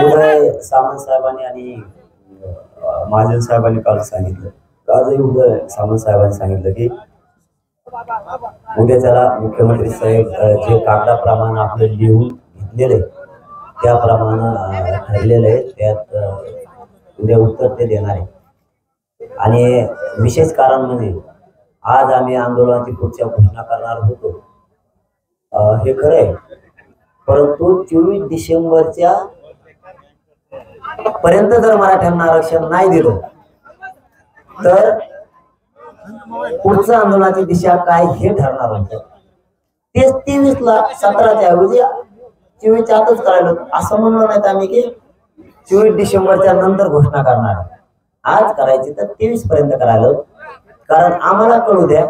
उदय सामंत साहेबांनी आणि महाजन साहेबांनी काल सांगितलं, आजही उदय सामंत साहेबांनी सांगितलं की उद्या त्याला मुख्यमंत्री साहेब जे कागदाप्रमाणे आपलं लिहून घेतलेलं आहे त्याप्रमाणे ठरलेलं आहे, त्यात उद्या उत्तर ते देणार आहे. आणि विशेष कारण म्हणजे आज आम्ही आंदोलनाची पुढच्या घोषणा करणार होतो, हे खरं आहे, परंतु 24 डिसेंबरच्या पर्यंत जर मराठ्यांना आरक्षण नाही दिलं तर पुढचं आंदोलनाची दिशा काय हे ठरणार होतं. तेच 23ला 17च्या ऐवजी 24च्या आतच करायला असं म्हणलं नाहीत आम्ही की 24 डिसेंबरच्या नंतर घोषणा करणार, आज करायची तर 23 पर्यंत करायला, कारण आम्हाला कळू द्या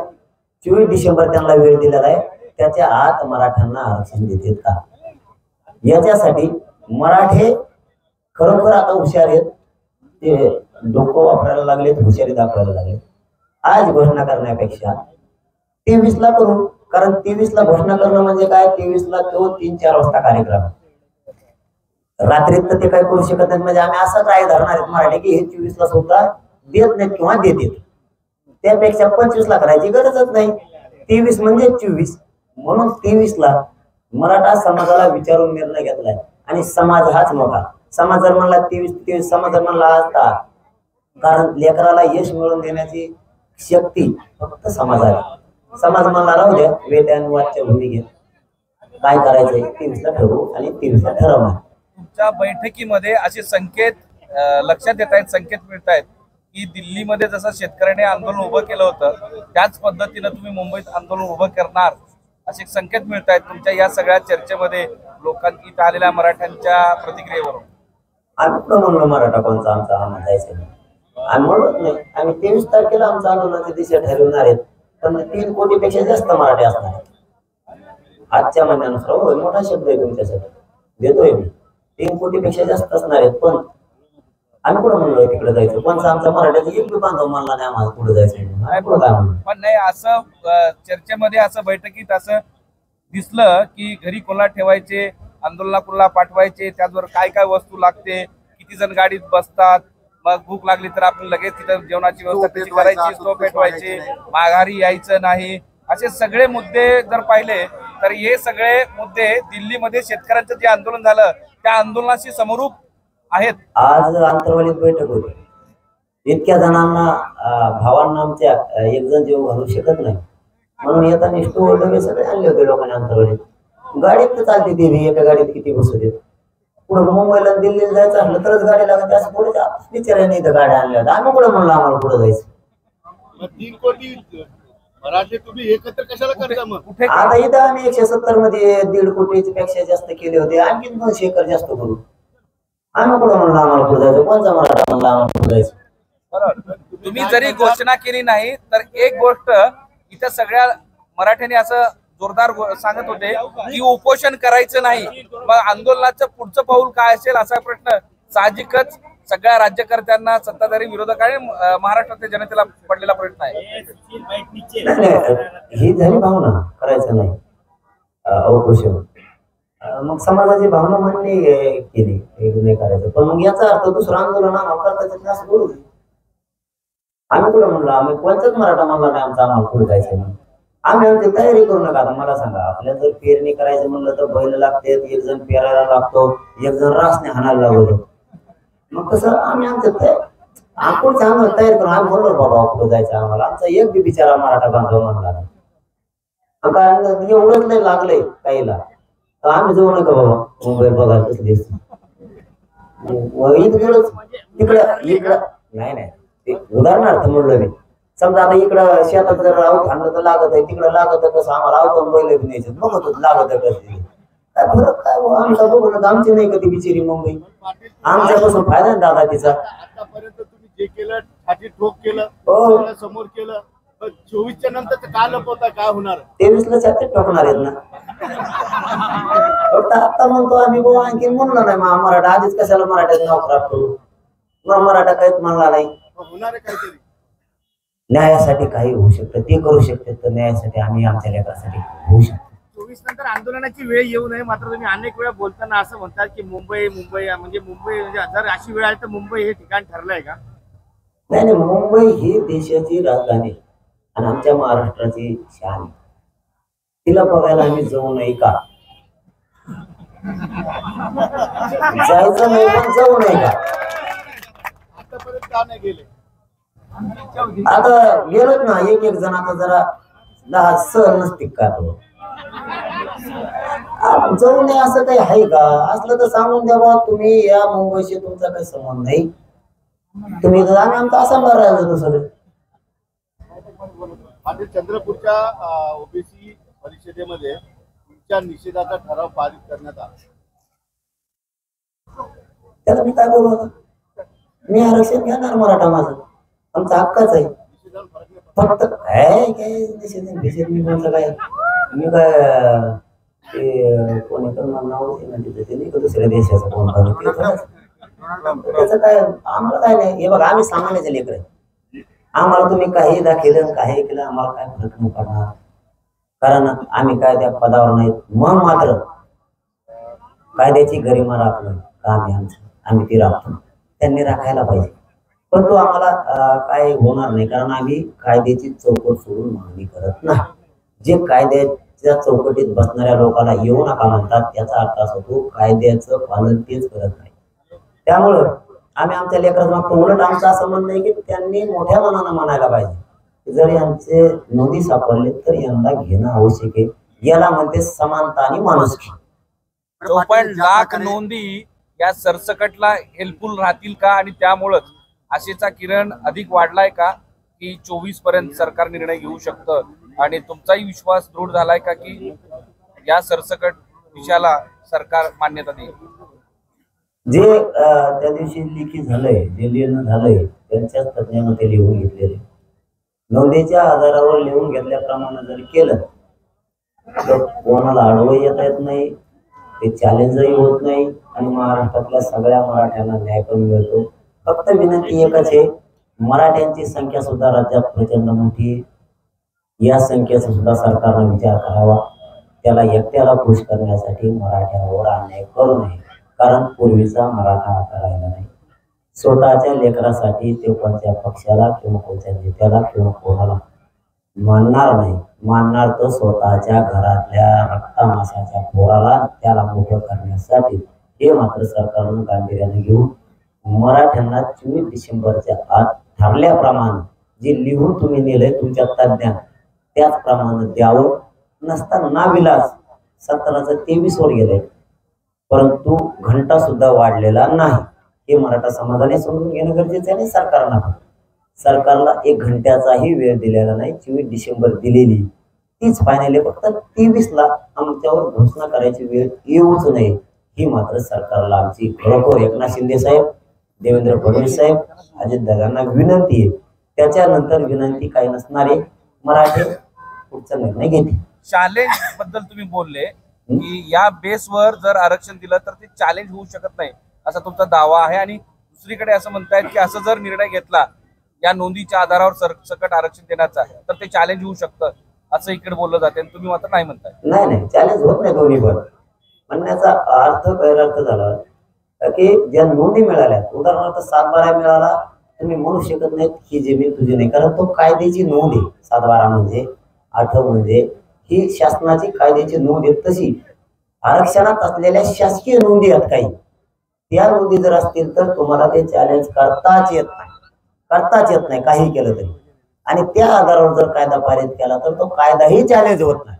24 डिसेंबर त्यांना वेळ दिलेला आहे, त्याच्या आत मराठ्यांना आरक्षण देतात का. याच्यासाठी मराठे खरोखर आता हुशार आहेत, ते डोकं वापरायला लागलेत, हुशारी दाखवायला लागले. आज घोषणा करण्यापेक्षा 23ला करू, कारण 23ला घोषणा करणं म्हणजे काय, 23ला तो 3-4 वाजता कार्यक्रम, रात्रीत तर ते काय करू शकत नाही. म्हणजे आम्ही असं काय धरणार आहेत मराठी की हे 24ला सुद्धा देत नाहीत किंवा देतील, त्यापेक्षा 25ला करायची गरजच नाही. 23 म्हणजे 24, म्हणून 23ला मराठा समाजाला विचारून निर्णय घेतलाय. आणि समाज हाच मोठा, समाज जर म्हणला 23 समाज जर म्हणला असता, कारण लेकराला यश मिळवून देण्याची शक्ती फक्त समाजाला, समाज म्हणला राहू द्या वेद्यानुवादच्या भूमिकेत काय करायचंय 23ला ठरवू आणि 23ला ठरवणार. तुमच्या बैठकीमध्ये असे संकेत लक्षात येत आहेत, संकेत मिळत आहेत की दिल्लीमध्ये जसं शेतकऱ्यांनी आंदोलन उभं केलं होतं त्याच पद्धतीनं तुम्ही मुंबईत आंदोलन उभं करणार असे संकेत मिळत आहेत तुमच्या या सगळ्या चर्चेमध्ये लोकांनी इथं आलेल्या मराठ्यांच्या प्रतिक्रियेवरून. आम्ही पण म्हणलो मराठा कोणचा आमचा हा जायचं नाही, आम्ही म्हणत नाही. आम्ही 23 तारखेला आमच्या आंदोलनाची दिशा ठरवणार आहेत, पण 3 कोटीपेक्षा जास्त मराठी असणार आहेत आजच्या म्हणण्यानुसार. होय, मोठा शब्द आहे तुमच्यासाठी, देतोय मी. 3 कोटीपेक्षा जास्त असणार आहेत, पण आम्ही कुठं म्हणलोय तिकडे जायचं, कोणचा आमचा मराठ्याचा एक बी बांधव म्हणला नाही आम्हाला पुढे जायचं. पण नाही, असं चर्चेमध्ये असं बैठकीत असं दिसलं की घरी कोणाला ठेवायचे, आंदोलनाला कोणाला पाठवायचे, त्याचबरोबर काय काय वस्तू लागते, किती जण गाडीत बसतात, मग भूक लागली तर आपण लगेच तिथं जेवणाची व्यवस्था कशी करायची, स्टोव पेटवायची, माघारी यायचं नाही, असे सगळे मुद्दे जर पाहिले तर हे सगळे मुद्दे दिल्लीमध्ये शेतकऱ्यांचं जे आंदोलन झालं त्या आंदोलनाशी समरूप आहेत. आज अंतरवालीत बैठक होती, इतक्या जणांना भावांना आमच्या एक जण जेव घालू शकत नाही म्हणून येताना स्टोव डबे सगळे आणले होते लोकांनी अंतरवालीत. गाडीत तर चालते ती, एका गाडीत किती बसत आहेत. पुढे मुंबईला दिल्लीला जायचं असलं तरच गाडी लागत, असं पुढे विचारायला इथं गाड्या आणल्या होत्या. आम्ही कुठं म्हणलं आम्हाला पुढे जायचं. 3 कोटी मराठी तुम्ही एकत्र कशाला करता मग? आता इथं आम्ही 170 मध्ये 1.5 कोटी पेक्षा जास्त केले होते, आणखी 200 एकर जास्त करू. आम्ही कुठं म्हणलं आम्हाला पुढे जायचं, कोणचा मराठा म्हणला आम्हाला पुढे जायचं. तुम्ही जरी घोषणा केली नाही तर एक गोष्ट इथं सगळ्या मराठ्यांनी असं जोरदार सांगत होते की उपोषण करायचं नाही, मग आंदोलनाचं पुढचं पाऊल काय असेल असा प्रश्न साहजिकच सगळ्या राज्यकर्त्यांना, सत्ताधारी, विरोधकांनी, महाराष्ट्रातल्या जनतेला पडलेला प्रश्न आहे. ही झाली भावना करायचं नाही उपोषण, मग समाजाची भावना मान्य केली नाही करायचं, पण मग याचा अर्थ दुसरं आंदोलन करता असं बोलू. आम्ही कुठं म्हणलो, आम्ही कोणताच मराठा म्हणला नाही आमचा आम्हाला पुढे जायचं नाही. आम्ही आमची तयारी करू नका. आता मला सांगा, आपल्याला जर पेरणी करायचं म्हणलं तर बैल लागते, एक जण पेरायला लागतो, एक जण रासने हाणायला लागतो. मग कसं आम्ही आमच्या आपण चांगलं तयार करून आम्ही म्हणलो बाबा पुढे जायचं आम्हाला. आमचा एक बी बिचारा मराठा बांधव म्हणला नाही, कारण एवढंच नाही लागलंय काहीला तर आम्ही जाऊ नका बाबा मुंबई बघायला कसली इकडं नाही. उदाहरणार्थ म्हणलं मी, समजा आता इकडं शेतात जर राऊत आणलं तर लागत आहे, तिकडं लागत कसं आम्हाला आवतं बैल न्यायचं बघत होत लागत कसं काय फरक काय आमचा बघून आमची नाही कधी बिचारी मुंबई, आमच्यापासून फायदा नाही दादा तिचा. आतापर्यंत तुम्ही जे केलं छाती ठोक केलं, समोर केलं, 24च्या नंतर काय लपवता, काय होणार? 23ला छाती ठोकणार आहेत ना. आता म्हणतो आम्ही बाबा आणखी म्हणलं नाही मराठा, आधीच कशाला मराठ्यात नाव खराब करू, मराठा काहीच म्हणला नाही. होणार आहे काहीतरी, न्यायासाठी काही होऊ शकतं ते करू शकते, तर न्यायासाठी आम्ही आमच्या लेकरासाठी होऊ शकतो. 24 नंतर आंदोलनाची वेळ येऊ नये, मात्र तुम्ही अनेक वेळा बोलताना असं म्हणतात की मुंबई मुंबई म्हणजे मुंबई म्हणजे जर अशी वेळ आली तर मुंबई हे ठिकाण ठरलंय का? नाही नाही, मुंबई ही देशाची राजधानी आणि आमच्या महाराष्ट्राची शान आहे. तिला बघायला आम्ही जाऊ नये का? जायचं नाही पण जाऊ नये का? आतापर्यंत का नाही गेले? आता गेलोच ना, एक एक जण आता जरा 10 सहन नसतील का तो? जाऊ नये असं काही आहे का? असलं तर सांगून द्या बा, तुम्ही या मुंबईशी तुमचा काही संबंध नाही, तुम्ही आम्ही आमचा आसामला राहिलो दुसरं. पाटील, चंद्रपूरच्या ओबीसी परिषदेमध्ये तुमच्या निषेधाचा ठराव पारित करण्यात आला. त्याला मी काय बोलू आता? मी आरक्षण घेणार, मराठा माझं आमचा हक्काच आहे. निषेधावर फरक नाही फक्त काय काय निषेध मी म्हटलं काय, मी काय ते कोणी पण मला नाव ते नाही का दुसऱ्या देशाचं कोण त्याचं काय आम्हाला काय नाही. हे बघा, आम्ही सामान्याचे लेकर आहे, आम्हाला तुम्ही काही दाखवलं काही केलं आम्हाला काय फरक नाही पडणार, कारण आम्ही काय त्या पदावर नाहीत. मग मात्र कायद्याची गरिमा राखणं काम आहे आमचं, आम्ही ती राखतो, त्यांनी राखायला पाहिजे. पण तो आम्हाला काय होणार नाही, कारण आम्ही कायद्याची चौकट सोडून मागणी करत नाही. जे कायद्याच्या चौकटीत बसणाऱ्या लोकांना येऊ नका म्हणतात, त्याचा अर्थ असा होतो कायद्याचं पालन तेच करत नाही. त्यामुळं आम्ही आमच्या लेकरात मागतो. उलट आमचं असं म्हणणं आहे की त्यांनी मोठ्या मनानं म्हणायला पाहिजे, जर यांचे नोंदी सापडले तर यंदा घेणं आवश्यक आहे. याला म्हणते समानता आणि माणुसकी. 54 लाख नोंदी या सरसकटला हेल्पफुल राहतील का? आणि त्यामुळेच आशेचा किरण अधिक वाढलाय का की 24 पर्यंत सरकार निर्णय घेऊ शकतं? आणि तुमचाही विश्वास दृढ झालाय का की या सरसकट विषयाला सरकार मान्यता देईल? जे त्या दिवशी लिखित झालंय, जे लिहिणं झालंय त्यांच्याच तज्ञानं ते लिहून घेतलेले, नोंदीच्या आधारावर लिहून घेतल्याप्रमाणे जर केलं तर कोणाला अडवही येता येत नाही, ते चॅलेंजही होत नाही आणि महाराष्ट्रातल्या सगळ्या मराठ्यांना न्याय पण मिळतो. फक्त विनंती एकच आहे, मराठ्यांची संख्या सुद्धा राज्यात प्रचंड मोठी आहे. या संख्येचा सुद्धा सरकारने विचार करावा. त्याला एकट्याला खुश करण्यासाठी मराठ्यावर अन्याय करू नये, कारण पूर्वीचा मराठा आता राहिला नाही. स्वतःच्या लेकरासाठी ते कोणत्या पक्षाला किंवा कोणत्या नेत्याला किंवा कोणाला मानणार नाही. मानणार तर स्वतःच्या घरातल्या रक्तामासाच्या पोराला, त्याला मोठं करण्यासाठी. हे मात्र सरकारनं गांभीर्याने घेऊन मराठ्यांना 24 डिसेंबरच्या आत ठरल्याप्रमाणे जे लिहून तुम्ही नेलंय तुमच्या तज्ञान त्याचप्रमाणे द्यावं. नसताना नाविलाज 17चं 23 वर गेलंय, परंतु घंटा सुद्धा वाढलेला नाही. हे मराठा समाजाने समजून घेणं गरजेचं आहे. सरकारला सरकारला 1 घंट्याचाही वेळ दिलेला नाही. 24 डिसेंबर दिलेली तीच फायनल आहे. फक्त 23ला आमच्यावर घोषणा करायची वेळ येऊच नये, ही मात्र सरकारला आमची खरोखर एकनाथ शिंदे साहेब, देवेंद्र फडणवीस साहेब, अजितदादांना विनंती आहे. त्याच्यानंतर विनंती काही नसणारे मराठे पुढचा निर्णय घेतील. चॅलेंज बद्दल तुम्ही बोलले की या बेसवर जर आरक्षण दिलं तर ते चॅलेंज होऊ शकत नाही असा तुमचा दावा आहे. आणि दुसरीकडे असं म्हणतायत की असं जर निर्णय घेतला या नोंदीच्या आधारावर सरसकट आरक्षण देण्याचा तर ते चॅलेंज होऊ शकतं असं इकडे बोललं जाते. तुम्ही मात्र नाही म्हणताय. नाही नाही, चॅलेंज होत नाही दोन्ही पण. म्हणण्याचा अर्थ गैरअर्थ झाला की ज्या नोंदी मिळाल्या, उदाहरणार्थ 7/12 मिळाला, तुम्ही म्हणू शकत नाहीत ही जमीन तुझी नाही, कारण तो कायद्याची नोंद आहे. 7/12 म्हणजे 8 म्हणजे ही शासनाची कायद्याची नोंद आहे. तशी आरक्षणात असलेल्या शासकीय नोंदी आहेत काही, त्या नोंदी जर असतील तर तुम्हाला ते चॅलेंज करताच येत नाही काही केलं तरी. आणि त्या आधारावर जर कायदा पारित केला तर तो कायदाही चॅलेंज होत नाही.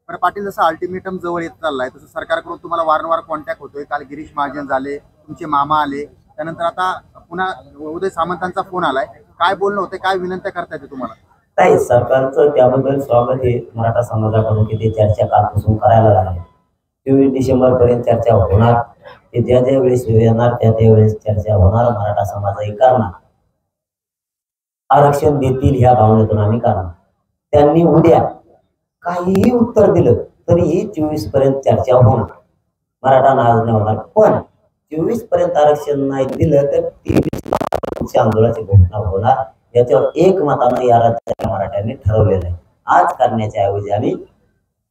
पण पाटील, जसं अल्टिमेटम जवळ येत चाललाय तसं सरकारकडून तुम्हाला वारंवार कॉन्टॅक्ट होतोय. काल गिरीश महाजन झाले, तुमचे मामा आले, त्यानंतर आता पुन्हा उदय सामंतांचा फोन आलाय. काय बोलणं होते, काय विनंत्या करता येते तुम्हाला? नाही, सरकारचं त्याबद्दल स्वागत आहे मराठा समाजाकडून की ते चर्चा कालपासून करायला लागले. 24 डिसेंबर पर्यंत चर्चा होणार. ते ज्या ज्या वेळेस येणार त्या त्यावेळेस चर्चा होणार. मराठा समाजही करणार, आरक्षण देतील ह्या भावनेतून आम्ही करणार. त्यांनी उद्या काहीही उत्तर दिलं तरीही 24 पर्यंत चर्चा होणार. मराठा नाराज नाही होणार. पण 24 पर्यंत आरक्षण नाही दिलं तर 23 आंदोलनाची घोषणा होणार. याच्यावर एकमतानं या राज्याच्या मराठ्यांनी ठरवलेलं आहे. आज करण्याच्या ऐवजी आम्ही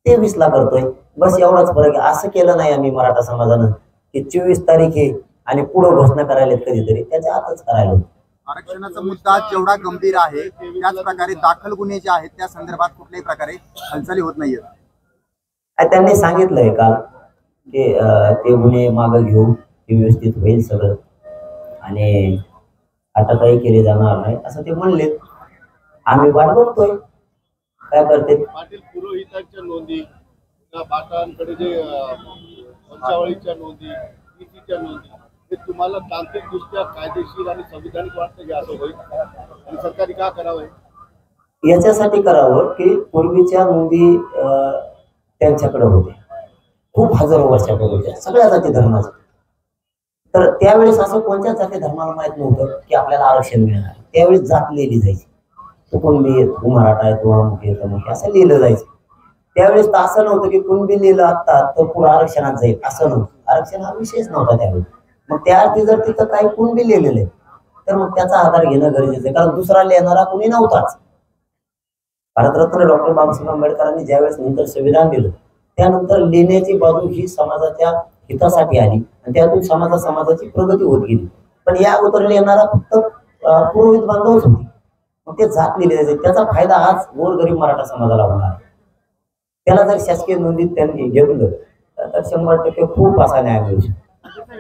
23ला करतोय. बस एवढाच फरक आहे. असं केलं नाही आम्ही मराठा समाजानं की 24 तारीख आहे आणि पुढे घोषणा करायला कधीतरी, त्याच्या आतच करायला. आरक्षणाचा मुद्दा जेवढा गंभीर आहे त्याच प्रकारे दाखल गुन्हे जे आहेत त्या संदर्भात कुठल्याही प्रकारे हालचाली होत नाहीयेत. त्यांनी सांगितलंय काल की ते गुन्हे मागे घेऊ, ते व्यवस्थित होईल सगळं आणि अटकही केली जाणार नाही असं ते म्हणले. आम्ही वाट बघतोय काय करते. पाटील, पुरोहितांच्या नोंदी, बाटांकडे जे वंशावळीच्या नोंदी, नीतीच्या नोंदी, हे तुम्हाला तांत्रिकदृष्ट्या कायदेशीर आणि संविधानिक वाटतं की असं होईल आणि सरकारने का करावं? याच्यासाठी करावं की पूर्वीच्या नोंदी त्यांच्याकडे होत्या, खूप हजारो वर्षापूर्वी होत्या सगळ्या जाती धर्माच्या. तर त्यावेळेस असं कोणत्या जाती धर्माला माहित नव्हतं की आपल्याला आरक्षण मिळणार. त्यावेळेस जात लिहिली जायची, तू कुणबी आहे, तू मराठा आहे, तू अमुक आहे, तमुक आहे असं लिहिलं जायचं. त्यावेळेस तर असं नव्हतं की कुणबी लिहिलं आता तर पुढे आरक्षणात जाईल, असं नव्हतं. आरक्षण हा विषयच नव्हता त्यावेळेस. मग त्या अर्थी जर तिथं काही कुणबी लिहिलेलं आहे तर मग त्याचा आधार घेणं गरजेचं आहे, कारण दुसरा लिहिणारा कुणी नव्हताच. भारतरत्न डॉक्टर बाबासाहेब आंबेडकरांनी ज्यावेळेस नंतर संविधान दिलं त्यानंतर लिहिण्याची बाजू ही समाजाच्या हितासाठी आली आणि त्यातून समाजाची प्रगती होत गेली. पण या अगोदर लिहिणारा फक्त पुरोहित बांधवच होती. मग ते जात लिहिले जायचे, त्याचा फायदा आज गोरगरीब मराठा समाजाला होणार आहे. त्याला जर शासकीय नोंदीत त्यांनी घेतलं तर 100% खूप असा न्याय मिळू शकतो.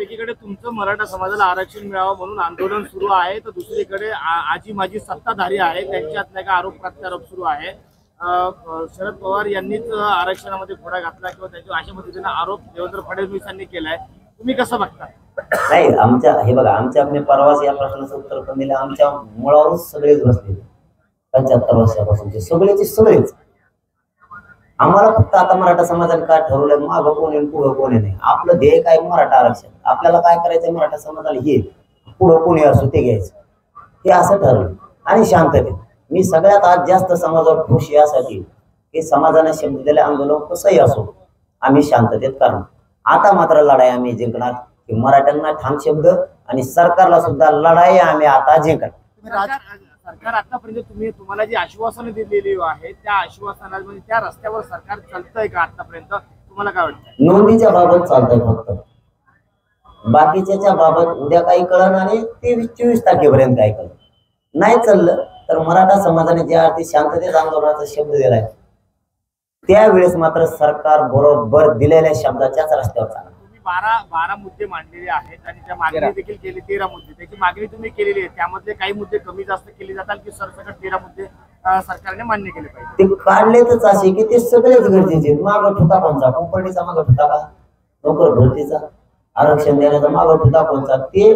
एकीकडे तुमचं मराठा समाजाला आरक्षण मिळावं म्हणून आंदोलन सुरू आहे, तर दुसरीकडे आजी माजी सत्ताधारी आहे त्यांच्यात का आरोप प्रत्यारोप सुरू आहे. शरद पवार यांनीच आरक्षणामध्ये घोडा घातला किंवा त्यांच्या अशा पद्धतीने आरोप देवेंद्र फडणवीसांनी केलाय. तुम्ही कसं बघता? नाही, हे बघा, आमच्या परवाच या प्रश्नाचं उत्तर पण दिलं. आमच्या मुळावरच सगळेच बसले 75 वर्षापासूनचे सगळेच. आम्हाला फक्त आता मराठा समाजाने काय ठरवलंय, मागं कोण आहे पुढं कोण नाही. आपलं ध्येय काय, मराठा आरक्षण. आपल्याला काय करायचंय मराठा समाजाला, हे पुढं कोणी असो ते घ्यायचं, हे असं ठरवलं. आणि शांततेत मी सगळ्यात आज जास्त समाजावर खुश यासाठी की समाजाने शब्द दिले, आंदोलन कसंही असो आम्ही शांततेत करणार. आता मात्र लढाई आम्ही जिंकणार की मराठ्यांना ठाम शब्द आणि सरकारला सुद्धा लढाई आम्ही आता जिंकणार. सरकार आतापर्यंत तुम्हाला जी आश्वासनं दिलेली आहे त्या आश्वासना म्हणजे त्या रस्त्यावर सरकार चालतंय का आतापर्यंत? तुम्हाला काय वाटतं? नोंदीच्या बाबत चालतंय फक्त, बाकीच्या बाबत उद्या काही कळणार नाही. 23-24 तारखेपर्यंत काय कळलं नाही चाललं तर मराठा समाजाने ज्या अर्थी शांततेत आंदोलनाचा शब्द दिलाय त्यावेळेस मात्र सरकार बरोबर दिलेल्या शब्दाच्याच रस्त्यावर चालणार. तुम्ही 12 मुद्दे मांडलेले आहेत आणि त्या मागणी देखील केली 13 मुद्दे. त्याची मागणी तुम्ही केलेली आहे, त्यामधले काही मुद्दे कमी जास्त केले जातात की सरसकट 13 मुद्दे सरकारने मान्य केले पाहिजे? ते काढलेच असे की ते सगळेच गरजेचे. मागं ठुता कोणचा? कंपनीचा मागं ठुता का? नोकर भरतीचा, आरक्षण देण्याचा मागं ठुता कोणचा? ते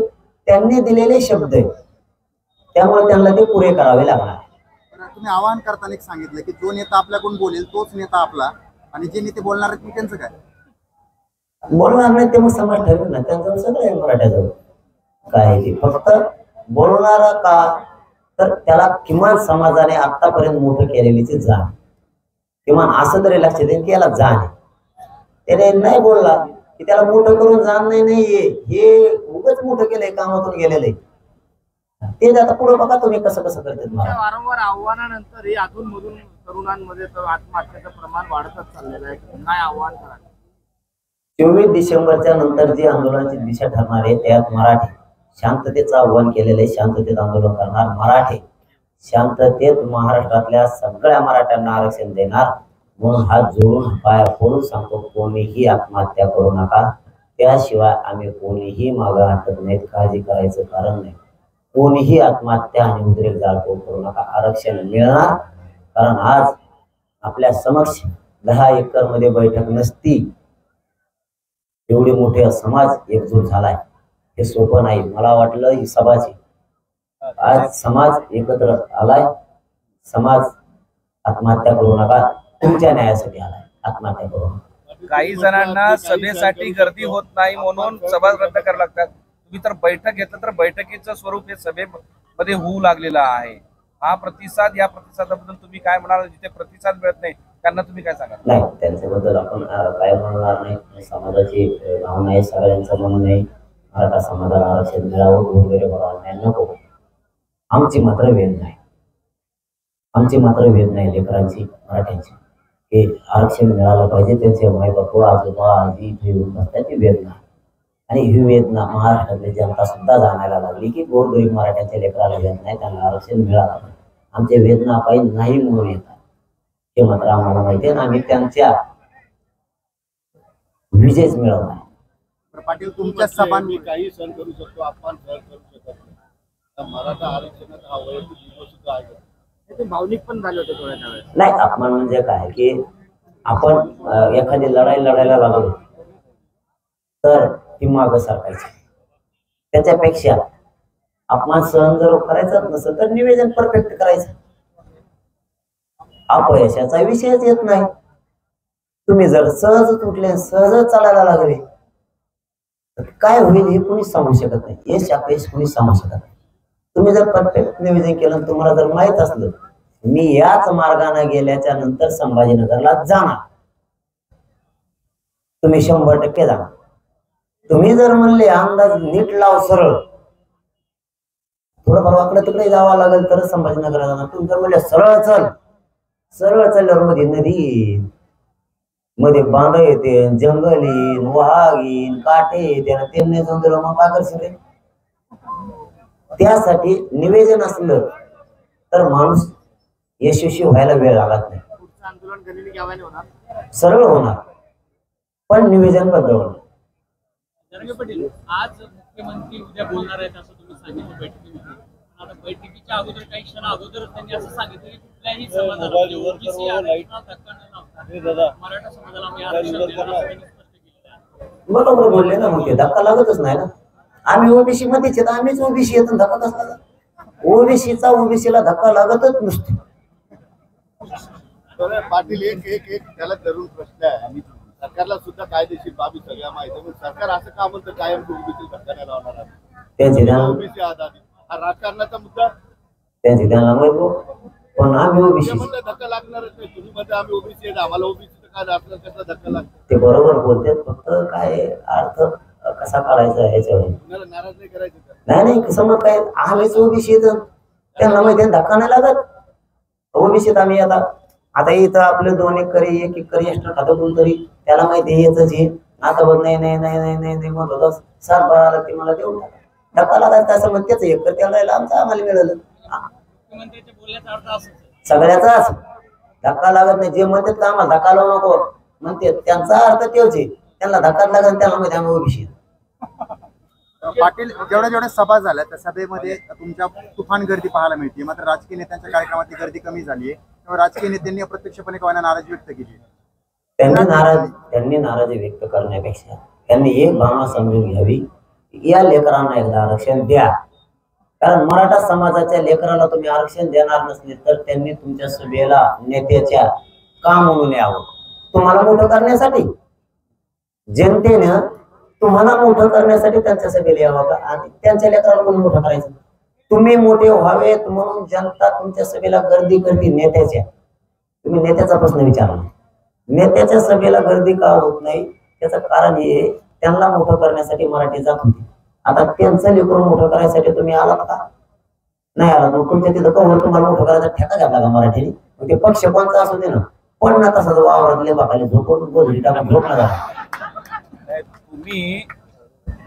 त्यांनी दिलेले शब्द आहेत, त्यामुळे त्यांना ते पुरे करावे लागणार. तुम्ही आवाहन करताना एक सांगितलं की जो नेता आपल्याकडून बोलेल तोच नेता आपला, आणि जे नेते बोलणार आहेत मी त्यांचं काय बोलणार नाही ते मग समाज ठरवेल ना. त्यांचं सगळं आहे मराठ्याजवळ काय ते, फक्त बोलणारा का तर त्याला किमान समाजाने आतापर्यंत मोठं केलेलीची जाण, किमान असं तरी लक्षात येईल की याला जाण आहे. त्याने नाही बोलला की त्याला मोठं करून जाण नाहीये, हे उगाच मोठं केलंय, कामातून गेलेलं आहे. ते आता पुढे बघा तुम्ही कसं करतात. वारंवार आव्हानानंतर हे अधून मधून तरुणांमध्ये आत्महत्येचं प्रमाण वाढतच चाललेलं आहे. काय आव्हान कराल? 24 डिसेंबरच्या नंतर जी आंदोलनाची दिशा ठरणार आहे त्यात मराठी शांततेचं आव्हान केलेलं आहे. शांततेत आंदोलन करणार मराठी, शांततेत महाराष्ट्रातल्या सगळ्या मराठ्यांना आरक्षण देणार. म्हणून हात जोडून पाया फोडून सांगतो, कोणीही आत्महत्या करू नका. त्याशिवाय आम्ही कोणीही मागं हटत नाहीत, काळजी करायचं कारण नाही. कोणीही आत्महत्या आणि उद्रेक जाळपोळ करू नका. आरक्षण मिळणार, कारण आज आपल्या समक्ष 10 एकर मध्ये बैठक नसती, एवढे मोठे समाज एकजूट झालाय, हे सोपं नाही. मला वाटलं ही सभाची आज समाज एकत्र आलाय. समाज आत्महत्या करू नका, तुमच्या न्यायासाठी आलाय, आत्महत्या करू नका. काही जणांना सभेसाठी गर्दी होत नाही म्हणून सभा रद्द करायला लागतात. तुम्ही तर बैठक घेतलं तर बैठकीचं स्वरूप हे सभेमध्ये होऊ लागलेलं आहे. हा प्रतिसाद, या प्रतिसादाबद्दल तुम्ही काय म्हणाल? जिथे प्रतिसाद मिळत नाही त्यांना तुम्ही काय सांगाल? नाही, त्यांच्याबद्दल आपण काय म्हणणार नाही. समाजाची भावना आहे, सगळ्यांचं म्हणून नाही. मराठा समाजाला आरक्षण मिळावं, गोरगरिबाला अन्याय नको. आमची मात्र वेद नाही, लेकरांची, मराठ्यांची. हे आरक्षण मिळालं पाहिजे. त्यांचे मायबाप आजोबा आजी इथे येऊन बसतात ती वेदना, आणि ही वेदना महाराष्ट्रातली जनता सुद्धा जाणायला लागली की गोरगरीब मराठ्यांच्या लेकराला येत नाही, त्यांना आरक्षण मिळालं पाहिजे. आमच्या वेदना पाहिजे नाही म्हणून येतात हे मात्र आम्हाला माहिती आहे, आम्ही त्यांच्या विजयच मिळवला आहे. तर पाटील तुमच्या सभा मी काही सहन करू शकतो, अपमान सहन करू शकत नाही. तर मराठा आरक्षणात हा वैयक्तिक विषय सुद्धा आहे. ते भावनिक पण झाले होते थोड्या वेळेस. नाही, अपमान म्हणजे काय की आपण एखादी लढाई लढायला लागलो तर ती मागं सरकायची. त्याच्यापेक्षा अपमान सहन जर करायचाच नसेल तर निवेदन परफेक्ट करायचं. अपयशाचा विषयच येत नाही. तुम्ही जर सहजच उठले सहजच चालायला लागले तर काय होईल हे कोणीच सांगू शकत नाही. यश अपयश कोणीच सांगू शकत नाही. तुम्ही जर परफेक्ट निवेदन केलं, तुम्हाला जर माहित असलं मी याच मार्गाने गेल्याच्या नंतर संभाजीनगरला जाणार, तुम्ही 100% जाणार. तुम्ही जर म्हणले अंदाज नीट लाव, सरळ थोडंफार वाकडं तिकडे जावं लागेल तर संभाजीनगरला जाणार. तुम्ही जर म्हणले सरळ चल, सरळ चालल्यावर मध्ये नदी, मध्ये बांध येते, जंगल येईन, वाघ येईन, काटे येते, त्यांनी जाऊन दिलं मग काय करशील. त्यासाठी निवेदन असलं तर माणूस यशस्वी व्हायला वेळ लागत नाही. पुढचं आंदोलन गनिमी गावाने होणार. सरळ होणार पण निवेदन बद्दल होणार. जरांगे पाटील, आज मुख्यमंत्री उद्या बोलणार आहेत असं तुम्ही सांगितलं बैठकीमध्ये. आता बैठकीच्या अगोदर काही क्षण अगोदर त्यांनी असं सांगितलं की कुठल्याही समाजाला OBC आरक्षणाला धक्का न लावता मराठा समाजाला आम्ही आरक्षण देणार असं त्यांनी स्पष्ट केलेलं आहे. बरोबर बोलले ना, मग ते धक्का लागतच नाही ना. आम्ही ओबीसी मध्येच येत, आम्हीच ओबीसी येतो, धक्का कसला लागला. ओबीसीचा ओबीसीला धक्का लागतच नसतो. तर पाटील एक त्याला तरुण प्रश्न आहे. सरकारला सुद्धा कायदेशीर बाबी सगळ्या माहिती आहे, पण सरकार असं का म्हणतं कायम ओबीसी धक्का नाही लावणार आहे. ओबीसी आधारित हा राजकारणाचा मुद्दा. त्यांची त्यांना माहित, पण आम्ही ओबीसी म्हणलं धक्का लागणारच नाही. तुम्ही म्हणता आम्ही ओबीसी आहेत, आम्हाला ओबीसी काय आपल्याला कसा धक्का लागतो. ते बरोबर बोलतात, फक्त काय अर्थ कसा काढायचा ह्याच्यावर. कुणाला नाराज नाही करायचं. नाही समज काय आम्हीच ओबीसी येत, त्यांना माहिती आहे धक्का नाही लागत. ओबीसीत आम्ही आता इथं आपले 2 एकरी 1 एकर एक्स्ट्रा खातं कोणतरी, त्याला माहिती येतच हे. आता बघ नाही नाही नाही नाही नाही नाही म्हणत होता 7-12 ते मला देऊन धक्का लागायचा असं म्हणते. 1 एकर त्याला राहिला आमचं आम्हाला मिळालं. मुख्यमंत्र्यांच्या बोलण्याचा अर्थ असंच आहे. सगळ्याचाच धक्का लागत नाही. जे म्हणतात का आम्हाला धक्का लावू नको म्हणते, त्यांचा अर्थ तेच आहे. त्यांना धक्का लागत त्याला माहिती आम्ही ओबीसी. पाटील, जेवढ्या सभा झाल्या त्या सभेमध्ये तुमच्या तुफान गर्दी पाहायला मिळते, मात्र राजकीय नेत्यांच्या कार्यक्रमात गर्दी कमी झाली आहे. त्यामुळे राजकीय नेत्यांनी अप्रत्यक्षपणे कोणा नाराजी व्यक्त केली. त्यांनी नाराजी व्यक्त करण्यापेक्षा त्यांनी एक भावना समजून घ्यावी, या लेकरांना एकदा आरक्षण द्या. कारण मराठा समाजाच्या लेकराला तुम्ही आरक्षण देणार नसले तर त्यांनी तुमच्या सभेला नेत्याच्या का म्हणून यावं. तुम्हाला मोठं करण्यासाठी, जनतेनं तुम्हाला मोठं करण्यासाठी त्यांच्या सभेला यावं का, आणि त्यांच्या लेकराला कोणी मोठं करायचं. तुम्ही मोठे व्हावेत म्हणून जनता तुमच्या सभेला गर्दी करते नेत्याच्या. तुम्ही नेत्याचा प्रश्न विचारला, नेत्याच्या सभेला गर्दी का होत नाही त्याचं कारण हे, त्यांना मोठं करण्यासाठी मराठी जात होती. आता त्यांचं लेकरून मोठं करायसाठी तुम्ही आलात का नाही आलात. मग तुमच्या तिथं कवर तुम्हाला मोठं करायचा ठेका घातला का मराठीने. मग ते पक्ष कोणता असू दे ना, पण ना तसा वावरातले बाकाले झोपून गोधडी टाकून झोपला झाला. तुम्ही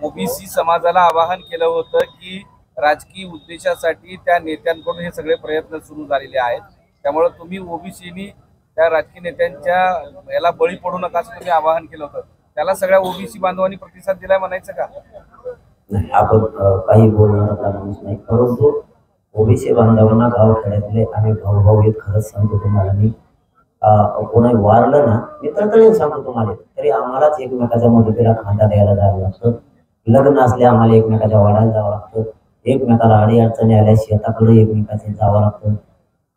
ओबीसी समाजाला आवाहन केलं होतं की राजकीय उद्देशासाठी त्या नेत्यांकडून हे सगळे प्रयत्न सुरू झालेले आहेत, त्यामुळे तुम्ही ओबीसीनी त्या राजकीय नेत्यांच्या याला बळी पडू नका असं तुम्ही आवाहन केलं होतं. त्याला सगळ्या ओबीसी बांधवांनी प्रतिसाद दिलाय म्हणायचं का? नाही, आपण काही बोलणार माणूस नाही, परंतु ओबीसी बांधवांना गावखेड्यातले आम्ही भाऊ येत खरंच सांगतो तुम्हाला. मी कोणी वारलं ना, मी तळतळीन सांगतो तुम्हाला, तरी आम्हालाच एकमेकाच्या मदतीला खांदा द्यायला जावं लागतं. लग्न असले आम्हाला एकमेकाच्या वाड्याला जावं लागतं. एकमेकाला अडी अडचणी आल्या शेताकडे एकमेकाचे जावं लागतं.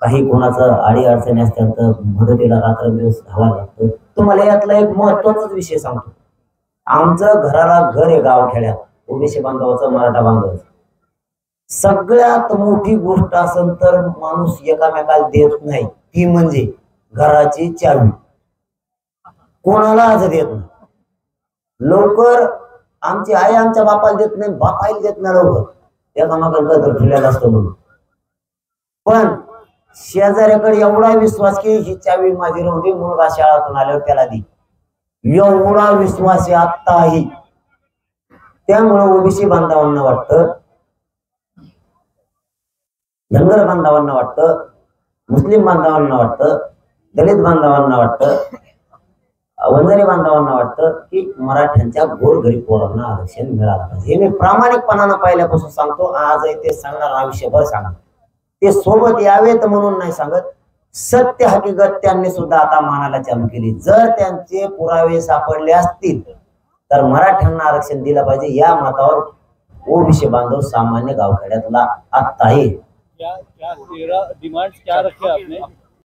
काही कोणाचं अडी अडचणी असतात तर मदतीला रात्रंदिवस धावायला लागतं. तुम्हाला यातला एक महत्वाचाच विषय सांगतो. आमचं घराला घर आहे गावखेड्यात, ओबीसी बांधवाचं, मराठा बांधवाचं. सगळ्यात मोठी गोष्ट असेल तर माणूस एकामेकाला देत नाही, ती म्हणजे घराची चावी. कोणाला आज देत नाही. लवकर आमची आई आमच्या बापाला देत नाही, बाप आईला देत नाही लवकर, एकामेकाला गदर ठेवलेला असतो म्हणून. पण शेजाऱ्याकडे एवढा विश्वास की ही चावी माझी राहून दे, मुलगा शाळातून आल्यावर त्याला दे, एवढा विश्वास आहे आत्ताही. त्यामुळे ओबीसी बांधवांना वाटतं, धनगर बांधवांना वाटतं, मुस्लिम बांधवांना वाटतं, दलित बांधवांना वाटतं, वंजारी बांधवांना वाटतं की मराठ्यांच्या गोरगरीब पोरांना आरक्षण मिळालं पाहिजे. हे मी प्रामाणिकपणानं पहिल्यापासून सांगतो, आजही ते सांगणार, आयुष्यभर सांगणार. ते सोबत यावेत म्हणून नाही सांगत, सत्य हकीकत त्यांनी सुद्धा आता मानायला चालू केली. जर त्यांचे पुरावे सापडले असतील तर मराठ्यांना आरक्षण दिलं पाहिजे, या मतावर ओबीसी बांधव सामान्य गावखेड्यातला आत्ताही. क्या 13 डिमांड्स क्या रखे आपने?